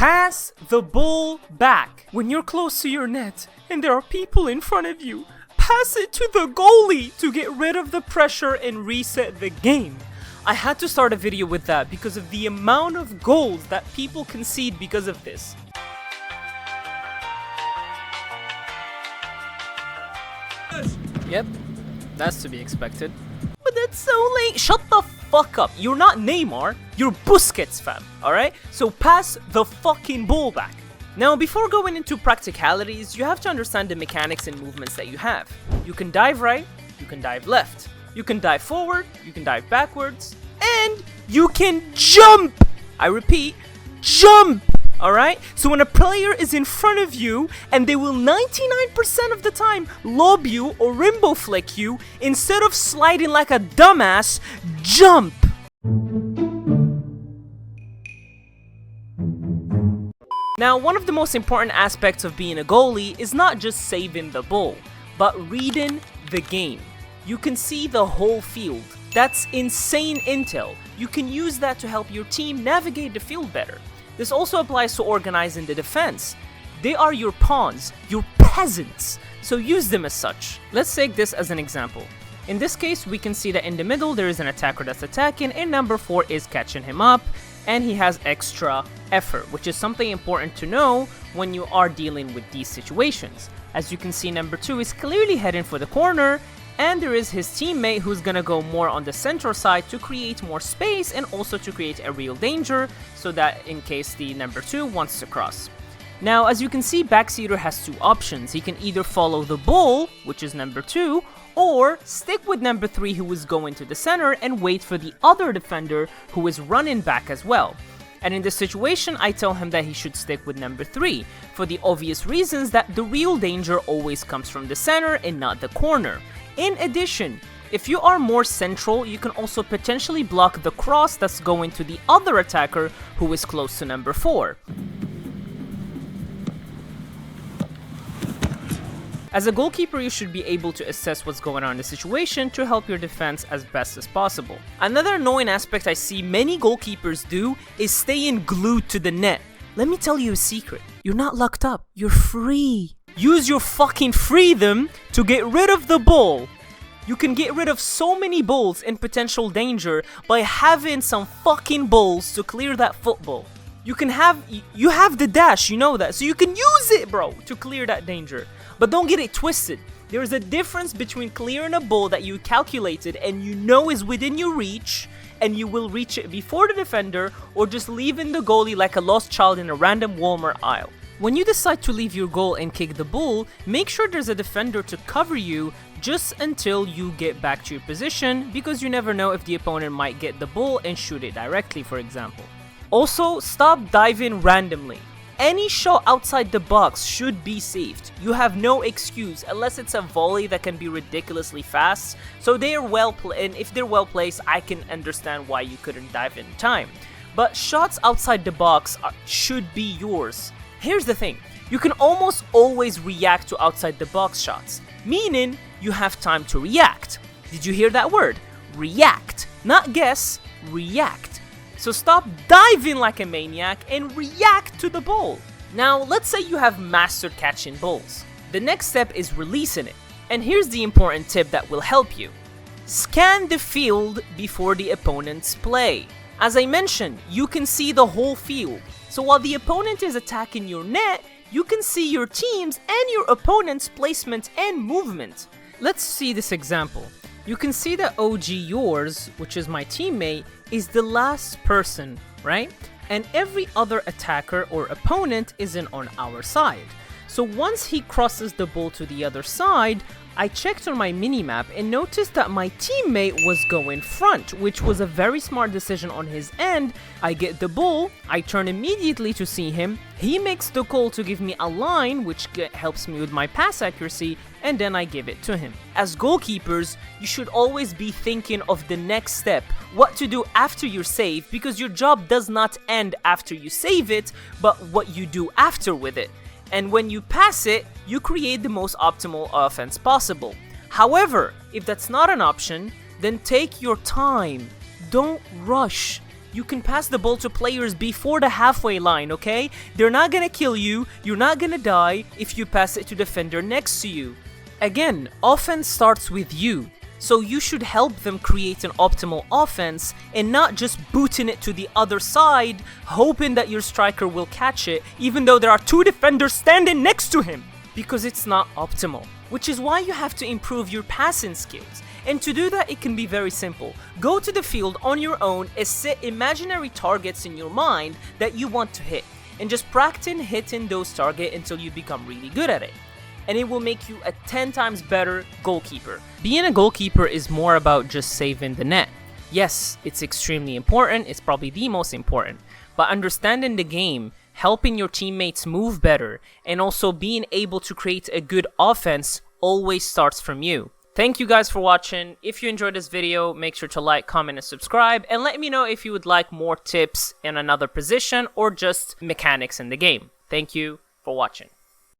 Pass the ball back. When you're close to your net and there are people in front of you, pass it to the goalie to get rid of the pressure and reset the game. I had to start a video with that because of the amount of goals that people concede because of this. Yep, that's to be expected. But that's so late. Shut the fuck up. You're not Neymar. You're Busquets, fam. Alright? So pass the fucking ball back. Now, before going into practicalities, you have to understand the mechanics and movements that you have. You can dive right, you can dive left, you can dive forward, you can dive backwards, and you can jump! I repeat, jump! Alright? So when a player is in front of you, and they will 99% of the time lob you or rainbow flick you, instead of sliding like a dumbass, jump! Now, one of the most important aspects of being a goalie is not just saving the ball, but reading the game. You can see the whole field. That's insane intel. You can use that to help your team navigate the field better. This also applies to organizing the defense. They are your pawns, your peasants, so use them as such. Let's take this as an example. In this case, we can see that in the middle there is an attacker that's attacking and number 4 is catching him up, and he has extra effort, which is something important to know when you are dealing with these situations. As you can see, number 2 is clearly heading for the corner, and there is his teammate who's gonna go more on the center side to create more space and also to create a real danger, so that in case the number 2 wants to cross. Now, as you can see, backseater has 2 options. He can either follow the ball, which is number 2, or stick with number 3 who is going to the center and wait for the other defender who is running back as well. And in this situation, I tell him that he should stick with number 3, for the obvious reasons that the real danger always comes from the center and not the corner. In addition, if you are more central, you can also potentially block the cross that's going to the other attacker who is close to number 4. As a goalkeeper, you should be able to assess what's going on in the situation to help your defense as best as possible. Another annoying aspect I see many goalkeepers do is staying glued to the net. Let me tell you a secret. You're not locked up. You're free. Use your fucking freedom to get rid of the ball. You can get rid of so many balls in potential danger by having some fucking balls to clear that football. You have the dash, you know that, so you can use it, bro, to clear that danger. But don't get it twisted. There is a difference between clearing a ball that you calculated and you know is within your reach, and you will reach it before the defender, or just leaving the goalie like a lost child in a random Walmart aisle. When you decide to leave your goal and kick the ball, make sure there's a defender to cover you just until you get back to your position, because you never know if the opponent might get the ball and shoot it directly, for example. Also, stop diving randomly. Any shot outside the box should be saved. You have no excuse unless it's a volley that can be ridiculously fast. So they are and if they're well placed, I can understand why you couldn't dive in time. But shots outside the box should be yours. Here's the thing, you can almost always react to outside the box shots, meaning you have time to react. Did you hear that word? React. Not guess, react. So stop diving like a maniac and react to the ball. Now, let's say you have mastered catching balls. The next step is releasing it. And here's the important tip that will help you. Scan the field before the opponent's play. As I mentioned, you can see the whole field. So while the opponent is attacking your net, you can see your team's and your opponent's placement and movement. Let's see this example. You can see that OG yours, which is my teammate, is the last person, right? And every other attacker or opponent isn't on our side. So once he crosses the ball to the other side, I checked on my minimap and noticed that my teammate was going front, which was a very smart decision on his end. I get the ball, I turn immediately to see him, he makes the call to give me a line, which helps me with my pass accuracy, and then I give it to him. As goalkeepers, you should always be thinking of the next step, what to do after your save, because your job does not end after you save it, but what you do after with it. And when you pass it, you create the most optimal offense possible. However, if that's not an option, then take your time. Don't rush. You can pass the ball to players before the halfway line, okay? They're not gonna kill you, you're not gonna die if you pass it to the defender next to you. Again, offense starts with you, so you should help them create an optimal offense and not just booting it to the other side, hoping that your striker will catch it, even though there are 2 defenders standing next to him, because it's not optimal. Which is why you have to improve your passing skills. And to do that, it can be very simple. Go to the field on your own and set imaginary targets in your mind that you want to hit, and just practice hitting those targets until you become really good at it. And it will make you a 10 times better goalkeeper. Being a goalkeeper is more about just saving the net. Yes, it's extremely important, it's probably the most important, but understanding the game, helping your teammates move better, and also being able to create a good offense always starts from you. Thank you guys for watching. If you enjoyed this video, make sure to like, comment, and subscribe, and let me know if you would like more tips in another position or just mechanics in the game. Thank you for watching.